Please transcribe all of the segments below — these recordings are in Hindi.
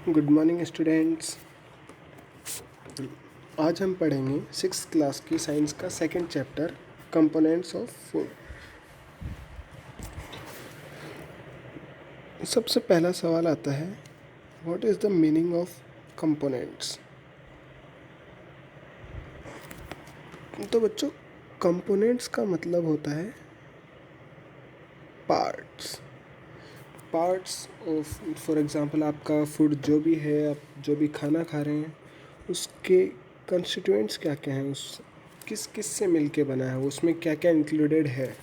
Good morning students. आज हम पढ़ेंगे 6th क्लास की साइंस का second chapter components of food. सबसे पहला सवाल आता है, what is the meaning of components. तो बच्चों, कंपोनेंट्स का मतलब होता है पार्ट्स ऑफ, फॉर एग्जांपल आपका फूड जो भी है, आप जो भी खाना खा रहे हैं उसके कंस्टिट्यूएंट्स क्या क्या हैं, उस किस किस से मिलके बना है, उसमें क्या क्या इंक्लूडेड है।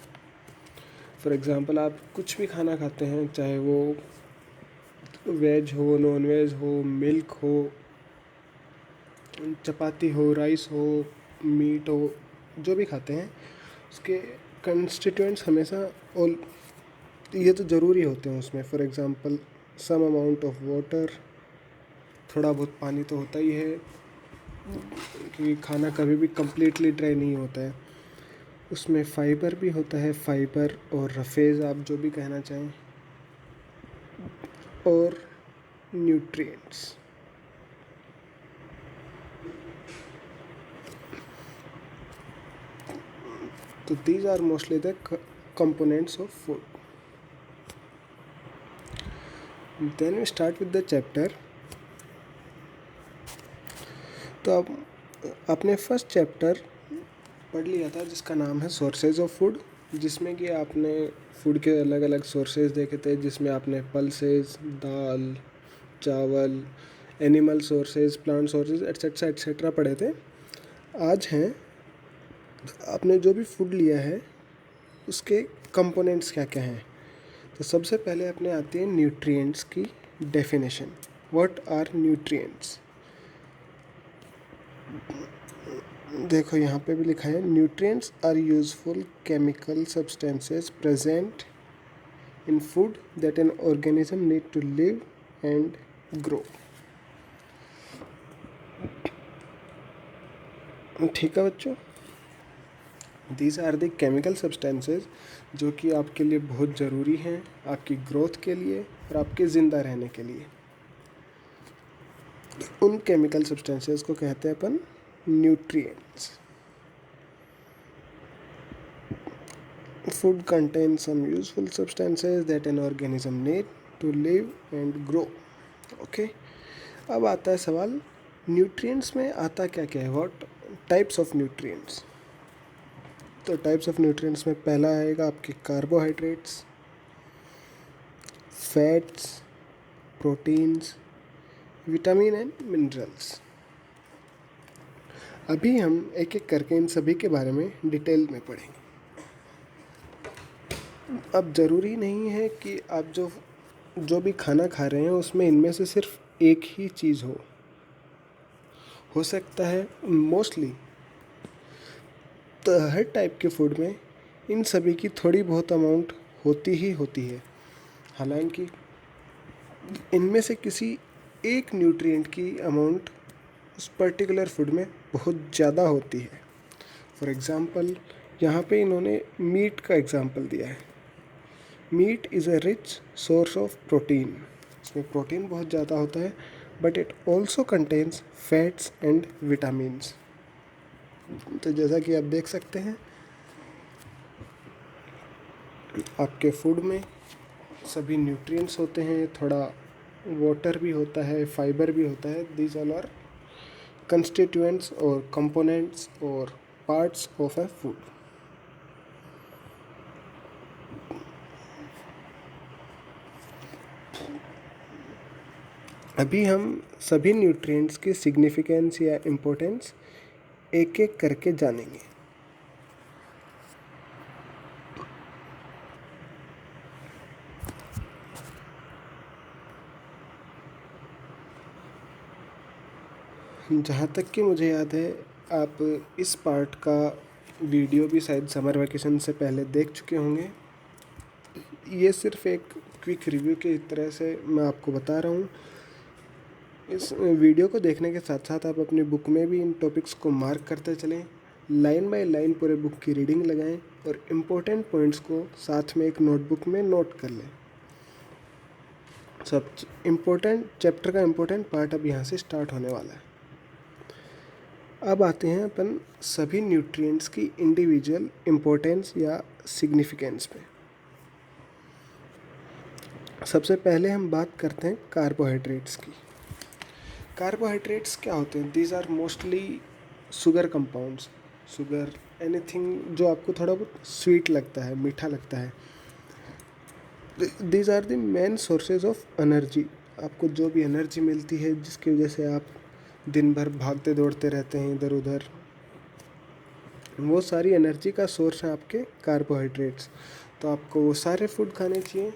फॉर एग्जांपल आप कुछ भी खाना खाते हैं, चाहे वो वेज हो, नॉन वेज हो, मिल्क हो, चपाती हो, राइस हो, मीट हो, जो भी खाते हैं उसके कंस्टिट्यूएंट्स हमेशा ऑल ये तो ज़रूरी होते हैं उसमें। For example some amount of water, थोड़ा बहुत पानी तो होता ही है क्योंकि खाना कभी भी कम्प्लीटली ड्राई नहीं होता है। उसमें फाइबर भी होता है, फाइबर और रफेज आप जो भी कहना चाहें, और न्यूट्रिएंट्स। तो these are mostly the components of food. Then we start with the chapter. तो अब आपने फर्स्ट चैप्टर पढ़ लिया था जिसका नाम है सोर्सेज ऑफ फूड, जिसमें कि आपने फूड के अलग अलग सोर्सेज देखे थे, जिसमें आपने पल्सेस, दाल, चावल, animal sources, plant sources etcetera etcetera पढ़े थे। आज हैं आपने जो भी फूड लिया है उसके कंपोनेंट्स क्या क्या हैं। तो सबसे पहले अपने आती है न्यूट्रिएंट्स की डेफिनेशन। What are nutrients. देखो यहाँ पे भी लिखा है, nutrients are useful chemical substances present in food that an organism need to live and grow. ठीक है बच्चों, these are the chemical substances जो कि आपके लिए बहुत ज़रूरी हैं, आपकी ग्रोथ के लिए और आपके ज़िंदा रहने के लिए। उन केमिकल सब्सटेंसेस को कहते हैं अपन nutrients. Food contains some useful substances that an organism need to live and grow. Okay, अब आता है सवाल, न्यूट्रिएंट्स में आता क्या क्या है, व्हाट टाइप्स ऑफ न्यूट्रिएंट्स। तो टाइप्स ऑफ न्यूट्रिएंट्स में पहला आएगा आपके carbohydrates, fats, proteins, vitamin and minerals. अभी हम एक एक करके इन सभी के बारे में डिटेल में पढ़ेंगे। अब ज़रूरी नहीं है कि आप जो भी खाना खा रहे हैं उसमें इनमें से सिर्फ एक ही चीज़ हो सकता है मोस्टली। तो हर टाइप के फूड में इन सभी की थोड़ी बहुत अमाउंट होती ही होती है। हालांकि इनमें से किसी एक न्यूट्रिएंट की अमाउंट उस पर्टिकुलर फूड में बहुत ज़्यादा होती है। फॉर एग्ज़ाम्पल यहाँ पे इन्होंने मीट का एग्ज़ाम्पल दिया है। Meat is a rich source of protein. इसमें प्रोटीन बहुत ज़्यादा होता है, but it also contains fats and vitamins. तो जैसा कि आप देख सकते हैं आपके फूड में सभी न्यूट्रिएंट्स होते हैं, थोड़ा वाटर भी होता है, फाइबर भी होता है। दीज ऑल आर कंस्टिट्यूएंट्स और कंपोनेंट्स और पार्ट्स ऑफ अ फूड। अभी हम सभी न्यूट्रिएंट्स की सिग्निफिकेंस या इम्पोर्टेंस एक एक करके जानेंगे। जहाँ तक कि मुझे याद है, आप इस पार्ट का वीडियो भी शायद समर वैकेशन से पहले देख चुके होंगे। ये सिर्फ एक क्विक रिव्यू की तरह से मैं आपको बता रहा हूँ। इस वीडियो को देखने के साथ साथ आप अपनी बुक में भी इन टॉपिक्स को मार्क करते चलें, लाइन बाय लाइन पूरे बुक की रीडिंग लगाएं और इम्पोर्टेंट पॉइंट्स को साथ में एक नोटबुक में नोट कर लें। सब इम्पोर्टेंट चैप्टर का इम्पोर्टेंट पार्ट अब यहाँ से स्टार्ट होने वाला है। अब आते हैं अपन सभी न्यूट्रिएंट्स की इंडिविजुअल इम्पोर्टेंस या सिग्निफिकेंस पे। सबसे पहले हम बात करते हैं कार्बोहाइड्रेट्स की। कार्बोहाइड्रेट्स क्या होते हैं? These are mostly sugar compounds. Sugar, anything जो आपको थोड़ा बहुत स्वीट लगता है, मीठा लगता है। These are the main sources of energy. आपको जो भी एनर्जी मिलती है, जिसकी वजह से आप दिन भर भागते दौड़ते रहते हैं इधर उधर, वो सारी एनर्जी का सोर्स है आपके कार्बोहाइड्रेट्स। तो आपको वो सारे फूड खाने चाहिए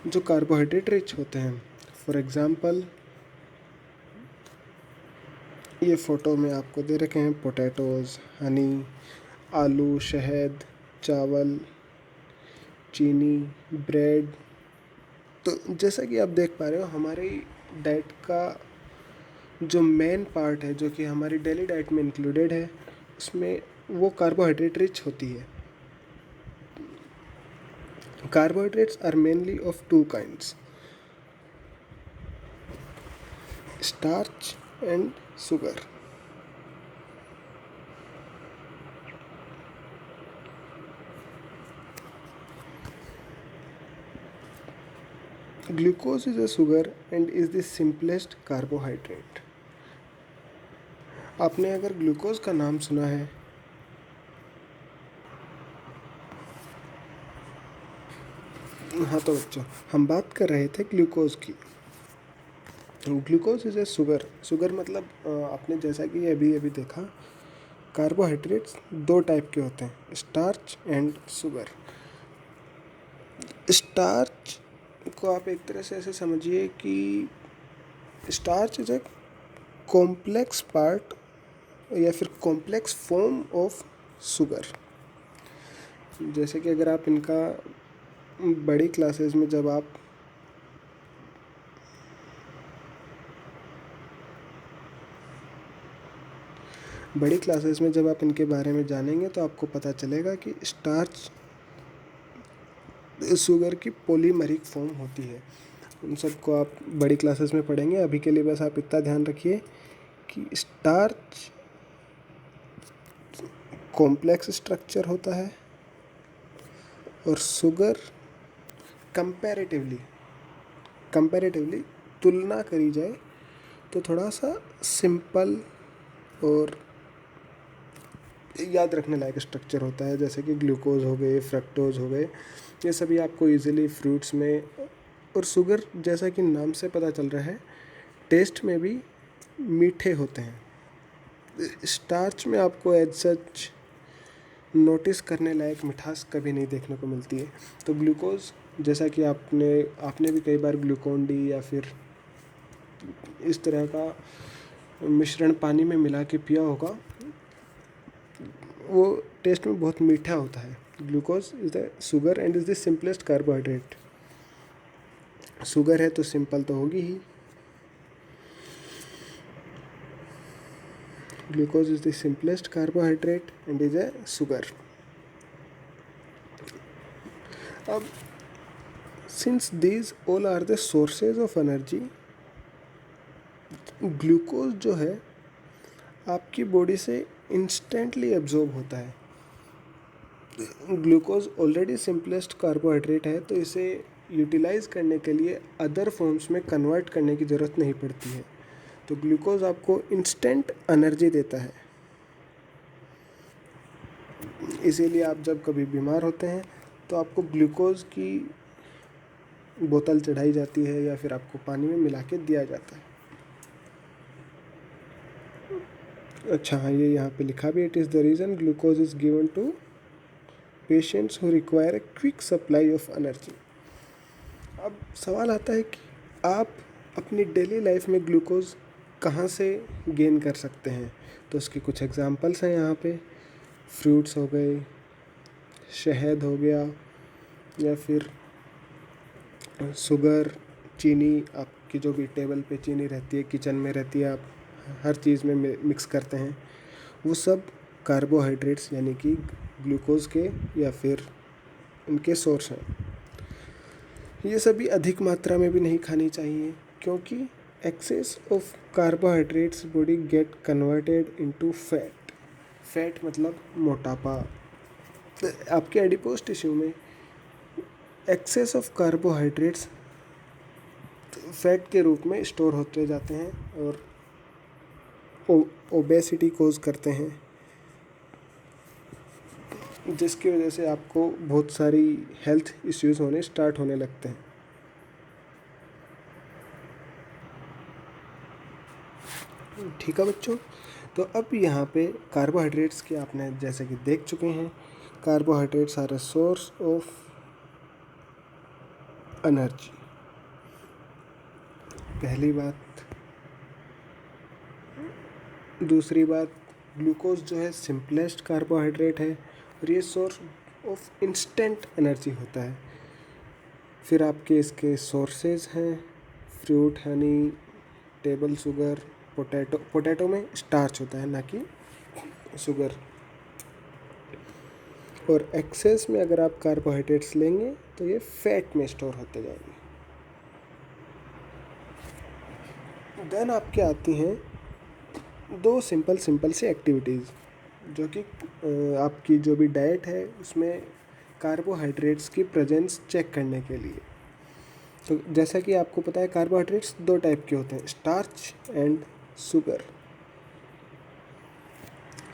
जो कार्बोहाइड्रेट रिच होते हैं। फॉर एग्ज़ाम्पल, ये फ़ोटो में आपको दे रखे हैं पोटैटोज़, हनी, आलू, शहद, चावल, चीनी, ब्रेड। तो जैसा कि आप देख पा रहे हो, हमारी डाइट का जो मेन पार्ट है, जो कि हमारी डेली डाइट में इंक्लूडेड है, उसमें वो कार्बोहाइड्रेट रिच होती है। Carbohydrates are mainly of two kinds, starch and sugar. Glucose is a sugar and is the simplest carbohydrate. आपने अगर ग्लूकोज का नाम सुना है, हाँ तो बच्चों, हम बात कर रहे थे ग्लूकोज की। Glucose is a sugar. Sugar मतलब आपने जैसा कि अभी अभी देखा, कार्बोहाइड्रेट्स दो टाइप के होते हैं, स्टार्च एंड शुगर। स्टार्च को आप एक तरह से ऐसे समझिए कि starch is a complex part या फिर कॉम्प्लेक्स फॉर्म ऑफ शुगर। जैसे कि अगर आप इनका बड़ी क्लासेस में जब आप इनके बारे में जानेंगे तो आपको पता चलेगा कि स्टार्च शुगर की पॉलीमरिक फॉर्म होती है। उन सबको आप बड़ी क्लासेस में पढ़ेंगे। अभी के लिए बस आप इतना ध्यान रखिए कि स्टार्च कॉम्प्लेक्स स्ट्रक्चर होता है और शुगर कंपैरेटिवली तुलना करी जाए तो थोड़ा सा सिंपल और याद रखने लायक स्ट्रक्चर होता है। जैसे कि ग्लूकोज हो गए, फ्रक्टोज हो गए, ये सभी आपको इजीली फ्रूट्स में, और शुगर जैसा कि नाम से पता चल रहा है, टेस्ट में भी मीठे होते हैं। स्टार्च में आपको एज सच नोटिस करने लायक मिठास कभी नहीं देखने को मिलती है। तो ग्लूकोज, जैसा कि आपने भी कई बार ग्लूकोन डी या फिर इस तरह का मिश्रण पानी में मिला के पिया होगा, वो टेस्ट में बहुत मीठा होता है। Glucose is the sugar and is the simplest carbohydrate. Sugar है तो सिंपल तो होगी ही। Glucose is the simplest carbohydrate and is a sugar. अब since these all are the sources of energy, glucose जो है आपकी बॉडी से इंस्टेंटली एब्जॉर्ब होता है। ग्लूकोज ऑलरेडी सिंपलेस्ट कार्बोहाइड्रेट है, तो इसे यूटिलाइज करने के लिए अदर फॉर्म्स में कन्वर्ट करने की ज़रूरत नहीं पड़ती है। तो ग्लूकोज आपको इंस्टेंट एनर्जी देता है। इसीलिए आप जब कभी बीमार होते हैं तो आपको ग्लूकोज की बोतल चढ़ाई जाती है या फिर आपको पानी में मिला के दिया जाता है। अच्छा हाँ, ये यहाँ पे लिखा भी, it is the reason glucose is given to patients who require a quick supply of energy. अब सवाल आता है कि आप अपनी डेली लाइफ में ग्लूकोज कहाँ से गेन कर सकते हैं। तो उसकी कुछ एग्जांपल्स हैं यहाँ पे। फ्रूट्स हो गए, शहद हो गया, या फिर शुगर, चीनी, आपकी जो भी टेबल पे चीनी रहती है, किचन में रहती है, आप हर चीज़ में मिक्स करते हैं, वो सब कार्बोहाइड्रेट्स यानी कि ग्लूकोज के या फिर उनके सोर्स हैं। ये सभी अधिक मात्रा में भी नहीं खानी चाहिए, क्योंकि excess of carbohydrates body get converted into fat. Fat मतलब मोटापा। तो आपके एडिपोज टिश्यू में एक्सेस ऑफ कार्बोहाइड्रेट्स फैट के रूप में स्टोर होते जाते हैं और ओबेसिटी कोज करते हैं, जिसकी वजह से आपको बहुत सारी हेल्थ इश्यूज होने स्टार्ट होने लगते हैं। ठीक है बच्चों, तो अब यहाँ पे कार्बोहाइड्रेट्स के आपने जैसे कि देख चुके हैं, carbohydrates are a source of energy, पहली बात। दूसरी बात, ग्लूकोज जो है सिंपलेस्ट कार्बोहाइड्रेट है और ये सोर्स ऑफ इंस्टेंट एनर्जी होता है। फिर आपके इसके सोर्सेज हैं, fruit, Honey, table sugar, potato में स्टार्च होता है ना कि शुगर। और एक्सेस में अगर आप कार्बोहाइड्रेट्स लेंगे तो ये फैट में स्टोर होते जाएंगे। देन आपके आती हैं दो सिंपल सी एक्टिविटीज़, जो कि आपकी जो भी डाइट है उसमें कार्बोहाइड्रेट्स की प्रेजेंस चेक करने के लिए। तो जैसा कि आपको पता है, कार्बोहाइड्रेट्स दो टाइप के होते हैं, स्टार्च एंड शुगर।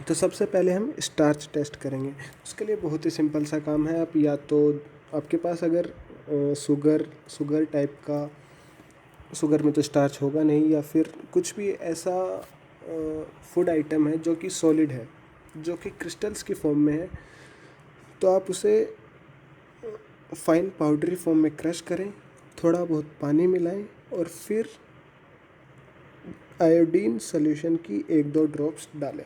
तो सबसे पहले हम स्टार्च टेस्ट करेंगे। उसके लिए बहुत ही सिंपल सा काम है, आप या तो आपके पास अगर शुगर टाइप का, शुगर में तो स्टार्च होगा नहीं, या फिर कुछ भी ऐसा फूड आइटम है जो कि सॉलिड है, जो कि क्रिस्टल्स की फॉर्म में है, तो आप उसे फाइन पाउडरी फॉर्म में क्रश करें, थोड़ा बहुत पानी मिलाएं और फिर आयोडीन सॉल्यूशन की 1-2 ड्रॉप्स डालें।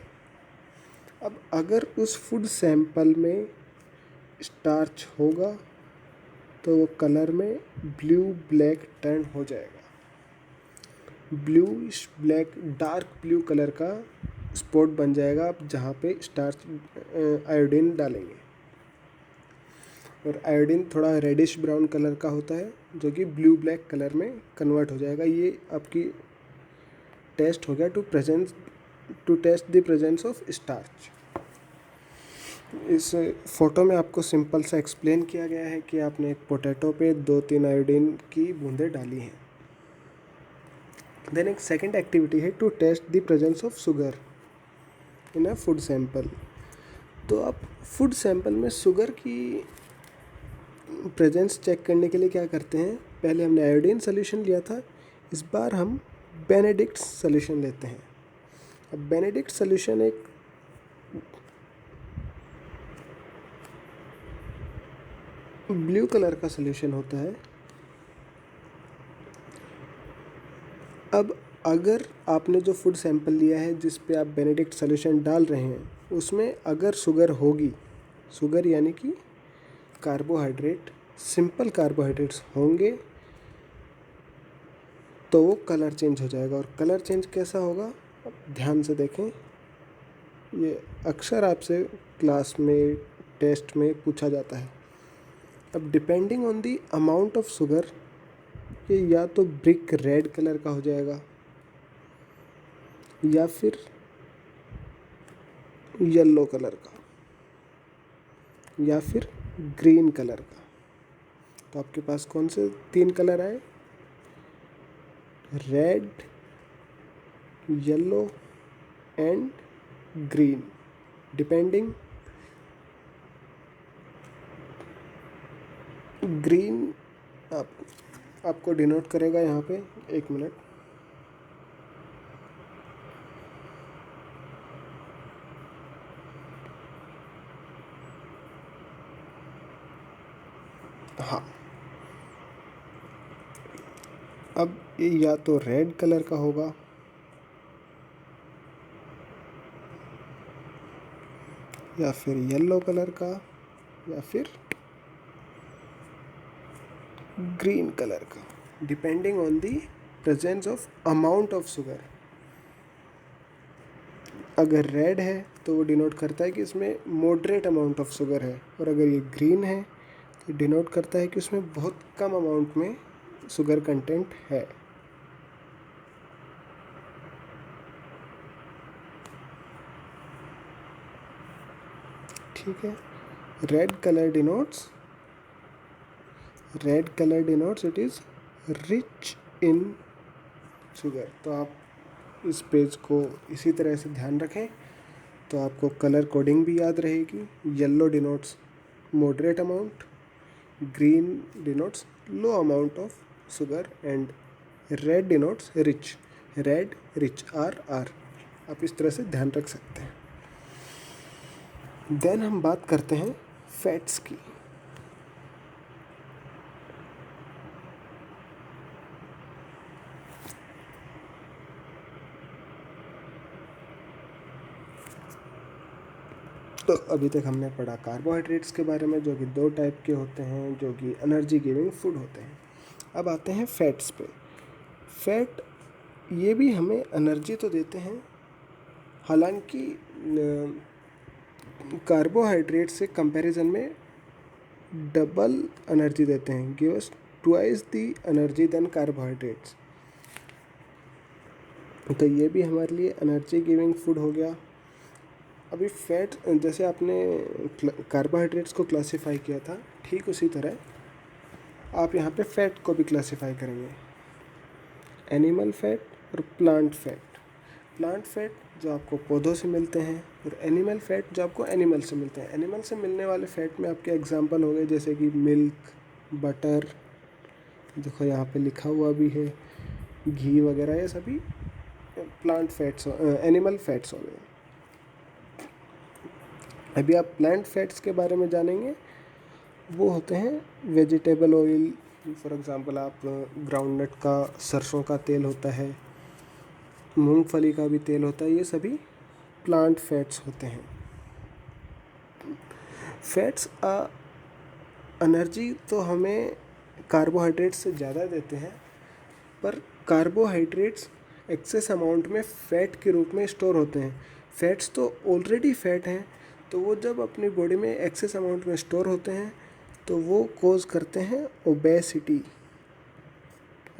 अब अगर उस फूड सैंपल में स्टार्च होगा तो वो कलर में ब्लू ब्लैक टर्न हो जाएगा। Bluish black dark blue colour का स्पॉट बन जाएगा आप जहाँ पे स्टार्च आयोडीन डालेंगे। और आयोडीन थोड़ा रेडिश ब्राउन कलर का होता है, जो कि ब्लू ब्लैक कलर में कन्वर्ट हो जाएगा। ये आपकी टेस्ट हो गया to test the presence of starch. इस फोटो में आपको सिंपल सा एक्सप्लेन किया गया है कि आपने एक पोटैटो पे 2-3 आयोडीन की बूंदें डाली हैं। देन एक सेकंड एक्टिविटी है to test the presence of sugar in a food sample. तो आप फूड सैंपल में शुगर की प्रेजेंस चेक करने के लिए क्या करते हैं, पहले हमने आयोडीन सोल्यूशन लिया था, इस बार हम बेनेडिक्ट सोल्यूशन लेते हैं। अब बेनेडिक्ट सोल्यूशन एक ब्लू कलर का सोल्यूशन होता है। अब अगर आपने जो फूड सैंपल लिया है जिस पे आप बेनेडिक्ट सोल्यूशन डाल रहे हैं, उसमें अगर शुगर होगी, शुगर यानी कि कार्बोहाइड्रेट, सिंपल कार्बोहाइड्रेट्स होंगे, तो वो कलर चेंज हो जाएगा। और कलर चेंज कैसा होगा, ध्यान से देखें, ये अक्सर आपसे क्लास में टेस्ट में पूछा जाता है। अब depending on the amount of sugar, ये या तो ब्रिक रेड कलर का हो जाएगा या फिर येलो कलर का या फिर ग्रीन कलर का। तो आपके पास कौन से 3 कलर आए, red, yellow and green, depending. Green आपको डिनोट करेगा यहाँ पे, 1 मिनट। हाँ, अब ये या तो रेड कलर का होगा या फिर येलो कलर का या फिर ग्रीन कलर का, depending on the presence of amount of sugar. अगर रेड है तो वो डिनोट करता है कि इसमें मॉडरेट अमाउंट ऑफ शुगर है, और अगर ये ग्रीन है डिनोट करता है कि उसमें बहुत कम अमाउंट में शुगर कंटेंट है। ठीक है। Red colour denotes it is rich in sugar. तो आप इस पेज को इसी तरह से ध्यान रखें तो आपको कलर कोडिंग भी याद रहेगी। Yellow denotes moderate amount, green denotes low amount of sugar and red denotes rich, red rich are are. आप इस तरह से ध्यान रख सकते हैं। देन हम बात करते हैं फैट्स की। तो अभी तक हमने पढ़ा कार्बोहाइड्रेट्स के बारे में, जो कि 2 टाइप के होते हैं, जो कि एनर्जी गिविंग फूड होते हैं। अब आते हैं फैट्स पे। फैट ये भी हमें एनर्जी तो देते हैं, हालांकि कार्बोहाइड्रेट से कंपैरिजन में डबल एनर्जी देते हैं, give us twice the energy then carbohydrates. तो ये भी हमारे लिए एनर्जी गिविंग फूड हो गया। अभी फैट, जैसे आपने कार्बोहाइड्रेट्स को क्लासिफाई किया था, ठीक उसी तरह आप यहाँ पे फैट को भी क्लासिफाई करेंगे, एनिमल फैट और प्लांट फैट। प्लांट फैट जो आपको पौधों से मिलते हैं और एनिमल फैट जो आपको एनिमल से मिलते हैं। एनिमल से मिलने वाले फैट में आपके एग्जांपल हो गए जैसे कि मिल्क, बटर, देखो यहाँ पे लिखा हुआ भी है, घी वगैरह, ये सभी प्लांट फैट्स, एनिमल फैट्स हो गए। अभी आप प्लांट फैट्स के बारे में जानेंगे, वो होते हैं वेजिटेबल ऑयल, फॉर एग्जांपल आप ग्राउंडनट का, सरसों का तेल होता है, मूंगफली का भी तेल होता है, ये सभी प्लांट फैट्स होते हैं। फैट्स एनर्जी तो हमें कार्बोहाइड्रेट से ज़्यादा देते हैं, पर कार्बोहाइड्रेट्स एक्सेस अमाउंट में फ़ैट के रूप में स्टोर होते हैं। फैट्स तो ऑलरेडी फैट हैं, तो वो जब अपनी बॉडी में एक्सेस अमाउंट में स्टोर होते हैं तो वो कोज करते हैं ओबेसिटी।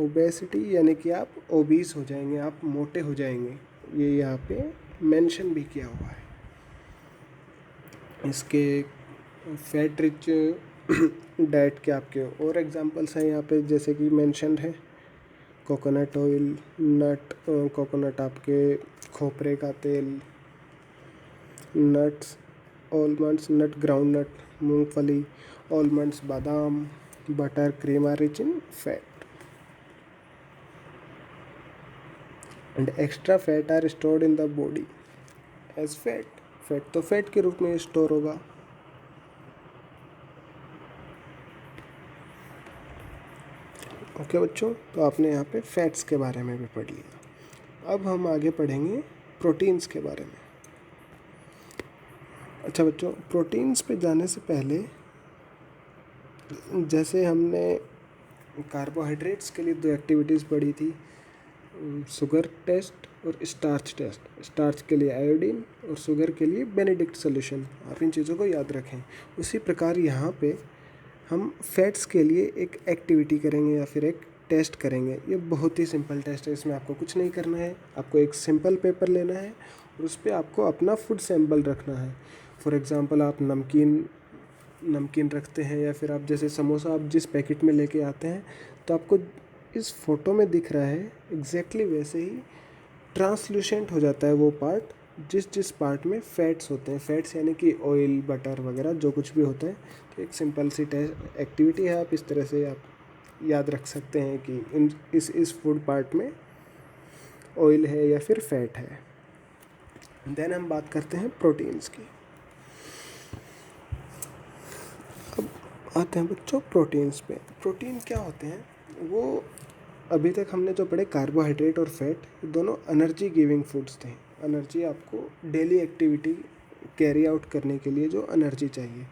ओबेसिटी यानी कि आप ओबीस हो जाएंगे, आप मोटे हो जाएंगे। ये यहाँ पे मेंशन भी किया हुआ है। इसके फैट रिच डाइट के आपके और एग्जांपल्स हैं यहाँ पे, जैसे कि मेंशनड है कोकोनट ऑयल, नट, कोकोनट आपके खोपरे का तेल, नट्स, ऑलमंड्स, नट ग्राउंडनट, मूंगफली, ऑलमंड्स, बादाम, butter, cream are rich in fat and extra fat are stored in the body as fat. Fat तो फैट के रूप में स्टोर होगा। ओके बच्चों, तो आपने यहाँ पे फैट्स के बारे में भी पढ़ लिया। अब हम आगे पढ़ेंगे प्रोटीन्स के बारे में। अच्छा बच्चों, प्रोटीन्स पे जाने से पहले, जैसे हमने कार्बोहाइड्रेट्स के लिए 2 एक्टिविटीज़ पढ़ी थी, शुगर टेस्ट और स्टार्च टेस्ट। स्टार्च के लिए आयोडीन और शुगर के लिए बेनेडिक्ट सॉल्यूशन। आप इन चीज़ों को याद रखें। उसी प्रकार यहाँ पे हम फैट्स के लिए एक एक्टिविटी करेंगे या फिर एक टेस्ट करेंगे। ये बहुत ही सिंपल टेस्ट है, इसमें आपको कुछ नहीं करना है। आपको एक सिंपल पेपर लेना है और उस पर आपको अपना फूड सैंपल रखना है। फॉर एग्ज़ाम्पल आप नमकीन रखते हैं, या फिर आप जैसे समोसा आप जिस पैकेट में लेके आते हैं, तो आपको इस फोटो में दिख रहा है एग्जैक्टली वैसे ही ट्रांसल्यूसेंट हो जाता है वो पार्ट जिस पार्ट में फैट्स होते हैं। फैट्स यानी कि ऑयल, बटर वगैरह जो कुछ भी होता है। तो एक सिंपल सी टेस्ट एक्टिविटी है, आप इस तरह से आप याद रख सकते हैं कि इस फूड पार्ट में ऑयल है या फिर फैट है। देन हम बात करते हैं प्रोटीन्स की। अब आते हैं बच्चों प्रोटीन्स पे। प्रोटीन क्या होते हैं? वो अभी तक हमने जो पढ़े कार्बोहाइड्रेट और फैट, दोनों एनर्जी गिविंग फूड्स थे। एनर्जी आपको डेली एक्टिविटी कैरी आउट करने के लिए जो एनर्जी चाहिए।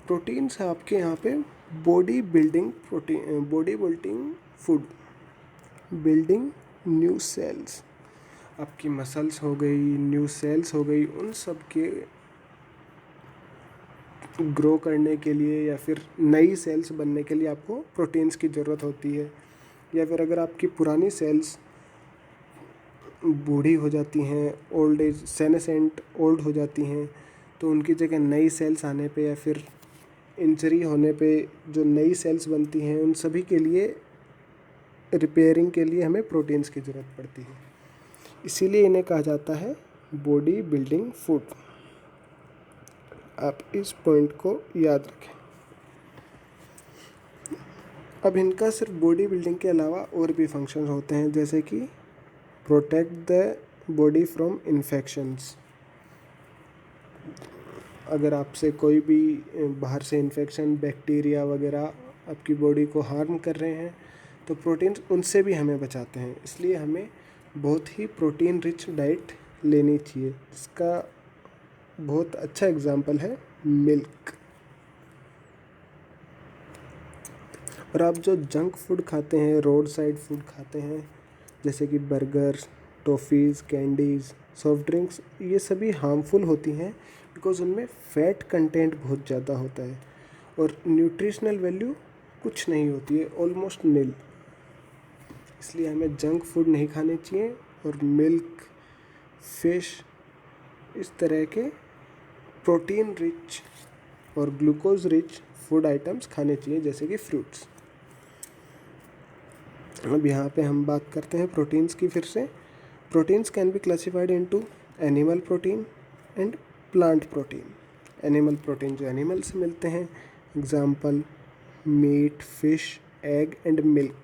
प्रोटीन्स है आपके यहाँ पे body building food, building new sales. आपकी मसल्स हो गई, न्यू सेल्स हो गई, उन सब के ग्रो करने के लिए या फिर नई सेल्स बनने के लिए आपको प्रोटीन्स की ज़रूरत होती है। या फिर अगर आपकी पुरानी सेल्स बूढ़ी हो जाती हैं, ओल्ड एज सेनेसेंट ओल्ड हो जाती हैं, तो उनकी जगह नई सेल्स आने पे या फिर इंजरी होने पे जो नई सेल्स बनती हैं उन सभी के लिए रिपेयरिंग के लिए हमें प्रोटीन्स की ज़रूरत पड़ती है। इसीलिए इन्हें कहा जाता है बॉडी बिल्डिंग फूड। आप इस पॉइंट को याद रखें। अब इनका सिर्फ बॉडी बिल्डिंग के अलावा और भी फंक्शन होते हैं, जैसे कि protect the body from infections. अगर आपसे कोई भी बाहर से इन्फेक्शन, बैक्टीरिया वगैरह आपकी बॉडी को हार्म कर रहे हैं तो प्रोटीन्स उनसे भी हमें बचाते हैं। इसलिए हमें बहुत ही प्रोटीन रिच डाइट लेनी चाहिए। इसका बहुत अच्छा एग्जाम्पल है मिल्क। और आप जो जंक फूड खाते हैं, रोड साइड फूड खाते हैं, जैसे कि burger, toffees, candies, soft drinks, ये सभी हार्मफुल होती हैं बिकॉज़ उनमें फ़ैट कंटेंट बहुत ज़्यादा होता है और न्यूट्रिशनल वैल्यू कुछ नहीं होती है, ऑलमोस्ट नील। इसलिए हमें जंक फूड नहीं खाने चाहिए और मिल्क, फिश, इस तरह के प्रोटीन रिच और ग्लूकोज रिच फूड आइटम्स खाने चाहिए, जैसे कि फ्रूट्स। अब यहाँ पे हम बात करते हैं प्रोटीन्स की फिर से। Proteins can be classified into animal protein and plant protein. Animal protein जो एनिमल से मिलते हैं, example meat, fish, egg and milk.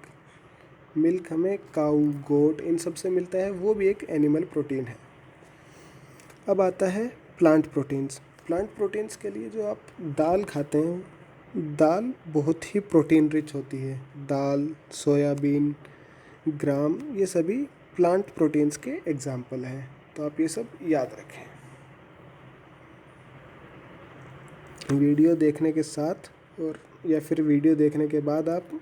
Milk हमें काऊ, गोट, इन सब से मिलता है, वो भी एक एनिमल प्रोटीन है। अब आता है प्लांट प्रोटीन्स। प्लांट प्रोटीन्स के लिए जो आप दाल खाते हैं, दाल बहुत ही प्रोटीन रिच होती है। दाल, सोयाबीन, ग्राम, ये सभी प्लांट प्रोटीन्स के एग्जाम्पल हैं, तो आप ये सब याद रखें। वीडियो देखने के साथ और या फिर वीडियो देखने के बाद आप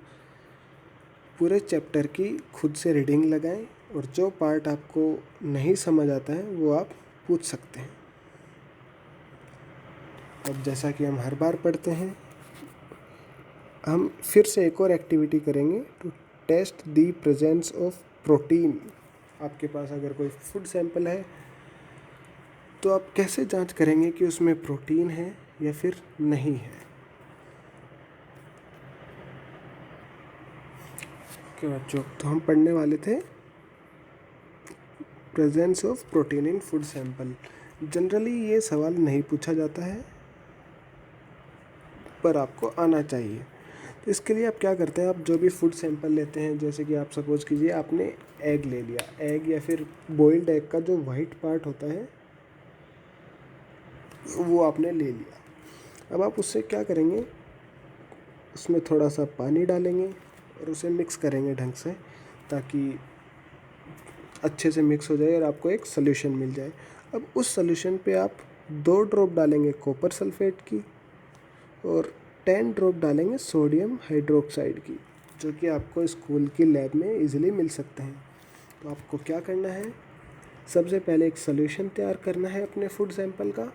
पूरे चैप्टर की खुद से रीडिंग लगाएं और जो पार्ट आपको नहीं समझ आता है वो आप पूछ सकते हैं। अब जैसा कि हम हर बार पढ़ते हैं, हम फिर से एक और एक्टिविटी करेंगे to test the presence of protein. आपके पास अगर कोई फूड सैंपल है तो आप कैसे जांच करेंगे कि उसमें प्रोटीन है या फिर नहीं है। ओके बच्चों, तो हम पढ़ने वाले थे presence of protein in food sample. Generally ये सवाल नहीं पूछा जाता है पर आपको आना चाहिए। तो इसके लिए आप क्या करते हैं, आप जो भी फूड सैंपल लेते हैं, जैसे कि आप सपोज़ कीजिए आपने एग ले लिया। एग या फिर बॉइल्ड एग का जो वाइट पार्ट होता है वो आपने ले लिया। अब आप उससे क्या करेंगे, उसमें थोड़ा सा पानी डालेंगे और उसे मिक्स करेंगे ढंग से, ताकि अच्छे से मिक्स हो जाए और आपको एक सॉल्यूशन मिल जाए। अब उस सॉल्यूशन पे आप 2 ड्रॉप डालेंगे कॉपर सल्फेट की और 10 ड्रॉप डालेंगे सोडियम हाइड्रोक्साइड की, जो कि आपको स्कूल की लैब में इजीली मिल सकते हैं। तो आपको क्या करना है, सबसे पहले एक सॉल्यूशन तैयार करना है अपने फूड सैंपल का।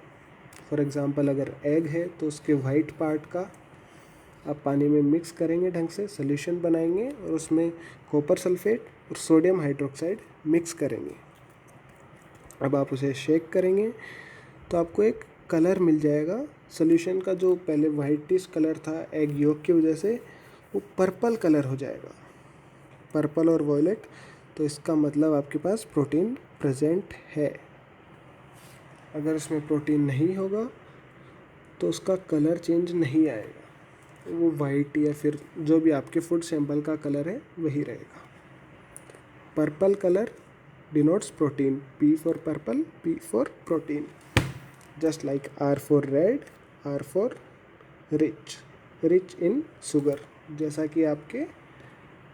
फॉर एग्ज़ाम्पल अगर एग है तो उसके वाइट पार्ट का आप पानी में मिक्स करेंगे, ढंग से सॉल्यूशन बनाएंगे और उसमें कॉपर सल्फेट और सोडियम हाइड्रोक्साइड मिक्स करेंगे। अब आप उसे शेक करेंगे तो आपको एक कलर मिल जाएगा। सॉल्यूशन का जो पहले वाइटिश कलर था एग योक की वजह से, वो पर्पल कलर हो जाएगा, पर्पल और वॉयलेट। तो इसका मतलब आपके पास प्रोटीन प्रेजेंट है। अगर उसमें प्रोटीन नहीं होगा तो उसका कलर चेंज नहीं आएगा, वो वाइट या फिर जो भी आपके फूड सैंपल का कलर है वही रहेगा। Purple colour denotes protein, P for purple, P for protein. Just like R for red, R for rich, rich in sugar, जैसा कि आपके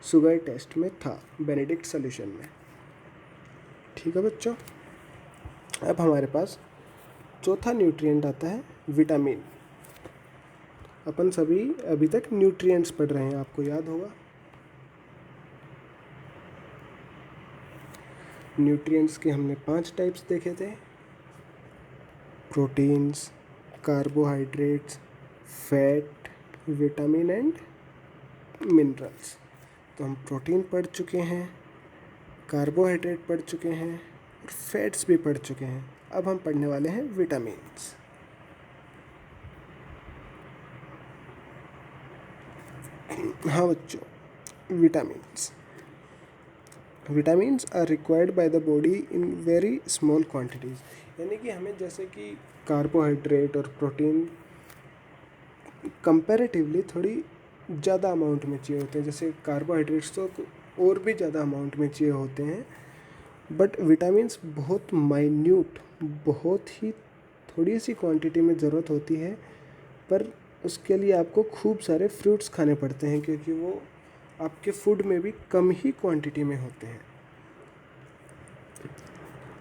शुगर टेस्ट में था बेनेडिक्ट सॉल्यूशन में। ठीक है बच्चों, अब हमारे पास चौथा न्यूट्रिएंट आता है विटामिन। अपन सभी अभी तक न्यूट्रिएंट्स पढ़ रहे हैं, आपको याद होगा। न्यूट्रिएंट्स के हमने 5 टाइप्स देखे थे, proteins, carbohydrates, fat, vitamin and minerals. तो हम प्रोटीन पढ़ चुके हैं, कार्बोहाइड्रेट पढ़ चुके हैं और फैट्स भी पढ़ चुके हैं। अब हम पढ़ने वाले हैं विटामिन्स। हाँ बच्चों, vitamins are required by the body in very small quantities. यानी कि हमें जैसे कि कार्बोहाइड्रेट और प्रोटीन कंपैरेटिवली थोड़ी ज़्यादा अमाउंट में चाहिए होते हैं। जैसे कार्बोहाइड्रेट्स तो और भी ज़्यादा अमाउंट में चाहिए होते हैं, बट विटामिन्स बहुत माइन्यूट, बहुत ही थोड़ी सी क्वांटिटी में ज़रूरत होती है। पर उसके लिए आपको खूब सारे फ्रूट्स खाने पड़ते हैं, क्योंकि वो आपके फूड में भी कम ही क्वांटिटी में होते हैं।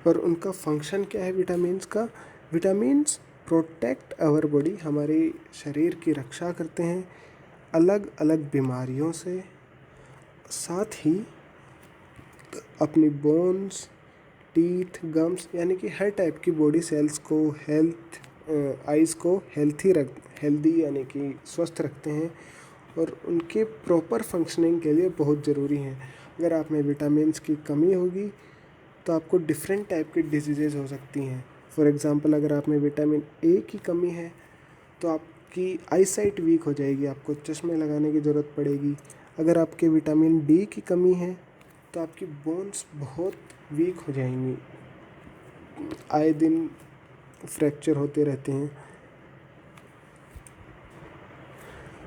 और उनका फंक्शन क्या है विटामिन्स का? विटामिन्स प्रोटेक्ट आवर बॉडी, हमारे शरीर की रक्षा करते हैं अलग अलग बीमारियों से। साथ ही अपनी बोन्स, टीथ, गम्स यानी कि हर टाइप की बॉडी सेल्स को आइज़ को हेल्दी यानी कि स्वस्थ रखते हैं और उनके प्रॉपर फंक्शनिंग के लिए बहुत ज़रूरी हैं। अगर आप में विटामिन्स की कमी होगी तो आपको डिफरेंट टाइप की डिजीज़ेज़ हो सकती हैं। फॉर एग्ज़ाम्पल, अगर आप में विटामिन ए की कमी है तो आपकी आईसाइट वीक हो जाएगी, आपको चश्मे लगाने की ज़रूरत पड़ेगी। अगर आपके विटामिन डी की कमी है तो आपकी बोन्स बहुत वीक हो जाएंगी, आए दिन फ्रैक्चर होते रहते हैं।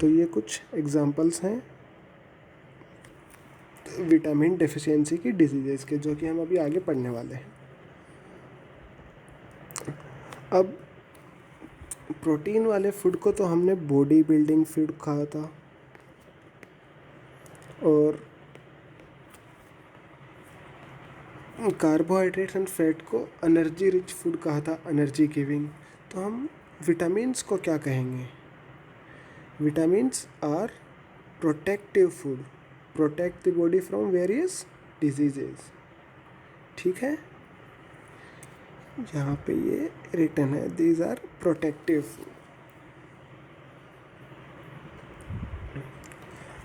तो ये कुछ एग्जांपल्स हैं विटामिन डेफिशिएंसी की डिजीज़ेज़ के, जो कि हम अभी आगे पढ़ने वाले हैं। अब प्रोटीन वाले फूड को तो हमने बॉडी बिल्डिंग फूड कहा था, और कार्बोहाइड्रेट्स एंड फैट को एनर्जी रिच फूड कहा था, एनर्जी गिविंग। तो हम विटामिन्स को क्या कहेंगे? Vitamins are protective food, protect the body from various diseases. ठीक है, यहाँ पे ये रिटन है, दीज आर प्रोटेक्टिव फूड।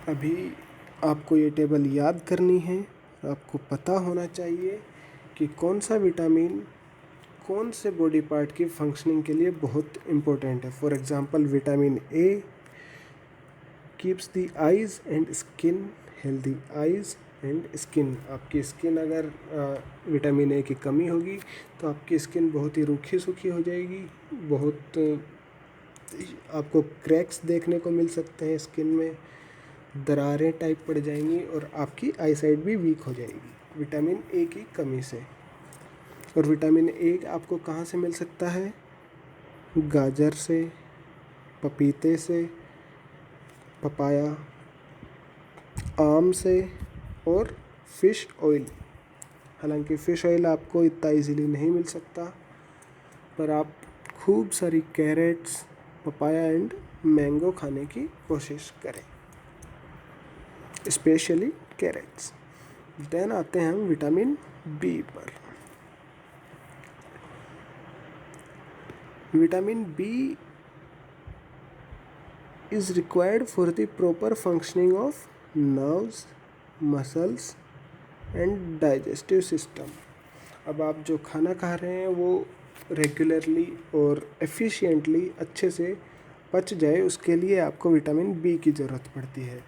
अभी आपको ये टेबल याद करनी है, आपको पता होना चाहिए कि कौन सा विटामिन कौन से बॉडी पार्ट की फंक्शनिंग के लिए बहुत इम्पोर्टेंट है। For example, vitamin A keeps the eyes and skin healthy. Eyes and skin, आपकी स्किन अगर विटामिन ए की कमी होगी तो आपकी स्किन बहुत ही रूखी सूखी हो जाएगी, बहुत आपको क्रैक्स देखने को मिल सकते हैं, स्किन में दरारें टाइप पड़ जाएंगी और आपकी आईसाइट भी वीक हो जाएगी विटामिन ए की कमी से। और विटामिन ए आपको कहाँ से मिल सकता है? गाजर से, पपीते से, पपाया, आम से और फ़िश ऑयल। हालांकि फ़िश ऑयल आपको इतना इजीली नहीं मिल सकता, पर आप खूब सारी कैरेट्स, पपाया एंड मैंगो खाने की कोशिश करें, स्पेशली कैरेट्स। देन आते हैं हम विटामिन बी पर। Vitamin B is required for the proper functioning of nerves, muscles and digestive system। अब आप जो खाना खा रहे हैं वो रेगुलरली और एफिशिएंटली अच्छे से पच जाए, उसके लिए आपको विटामिन बी की ज़रूरत पड़ती है।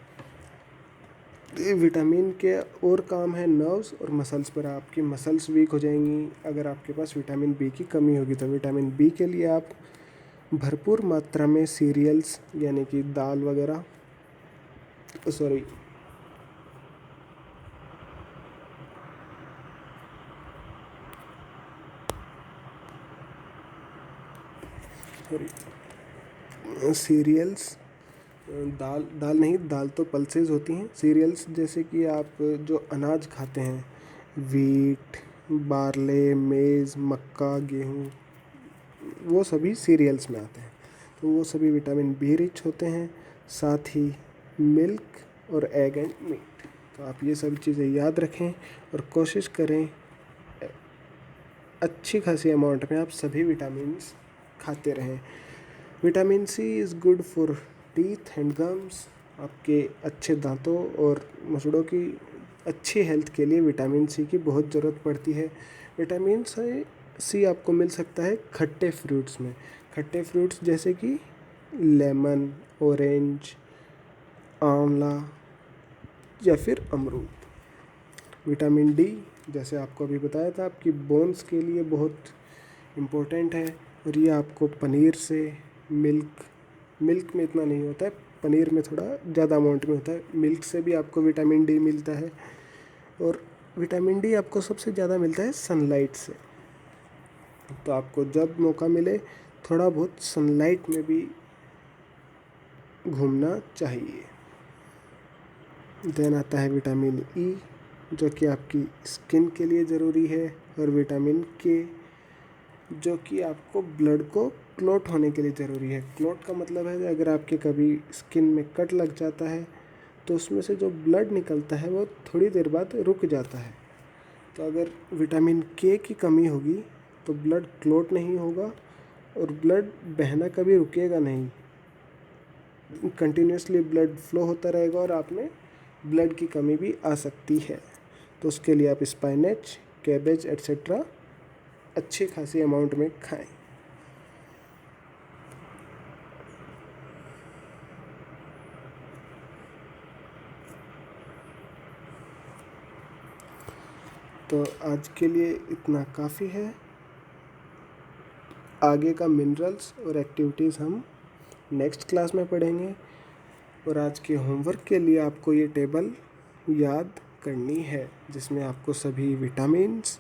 विटामिन के और काम है नर्व्स और मसल्स पर। आपकी मसल्स वीक हो जाएंगी अगर आपके पास विटामिन बी की कमी होगी। तो विटामिन बी के लिए आप भरपूर मात्रा में सीरियल्स यानी कि दाल वगैरह, सॉरी सीरियल्स, दाल नहीं, दाल तो पल्सेस होती हैं। सीरियल्स जैसे कि आप जो अनाज खाते हैं, वीट, बारले, मेज़, मक्का, गेहूँ, वो सभी सीरियल्स में आते हैं। तो वो सभी विटामिन बी रिच होते हैं। साथ ही मिल्क और एग एंड मीट। तो आप ये सभी चीज़ें याद रखें और कोशिश करें अच्छी खासी अमाउंट में आप सभी विटामिन्स खाते रहें। Vitamin C is good for teeth and gums. आपके अच्छे दांतों और मसूड़ों की अच्छी हेल्थ के लिए विटामिन सी की बहुत ज़रूरत पड़ती है। विटामिन सी आपको मिल सकता है खट्टे फ्रूट्स में। खट्टे फ्रूट्स जैसे कि लेमन, ऑरेंज, आंवला या फिर अमरूद। विटामिन डी जैसे आपको अभी बताया था आपकी बोन्स के लिए बहुत इम्पोर्टेंट है, और ये आपको पनीर से, मिल्क में इतना नहीं होता है, पनीर में थोड़ा ज़्यादा अमाउंट में होता है। मिल्क से भी आपको विटामिन डी मिलता है, और विटामिन डी आपको सबसे ज़्यादा मिलता है सनलाइट से। तो आपको जब मौका मिले थोड़ा बहुत सनलाइट में भी घूमना चाहिए। देन आता है विटामिन ई जो कि आपकी स्किन के लिए ज़रूरी है, और विटामिन के जो कि आपको ब्लड को क्लॉट होने के लिए ज़रूरी है। क्लॉट का मतलब है अगर आपके कभी स्किन में कट लग जाता है तो उसमें से जो ब्लड निकलता है वो थोड़ी देर बाद रुक जाता है। तो अगर विटामिन के की कमी होगी तो ब्लड क्लॉट नहीं होगा और ब्लड बहना कभी रुकेगा नहीं, कंटिन्यूसली ब्लड फ्लो होता रहेगा और आप में ब्लड की कमी भी आ सकती है। तो उसके लिए आप स्पाइनेच, कैबेज एट्सेट्रा अच्छी खासी अमाउंट में खाएं। तो आज के लिए इतना काफ़ी है। आगे का मिनरल्स और एक्टिविटीज़ हम नेक्स्ट क्लास में पढ़ेंगे, और आज के होमवर्क के लिए आपको ये टेबल याद करनी है जिसमें आपको सभी विटामिन्स,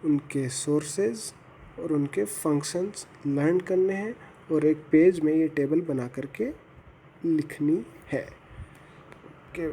उनके सोर्सेज और उनके फंक्शंस लर्न करने हैं, और एक पेज में ये टेबल बना करके लिखनी है। ओके।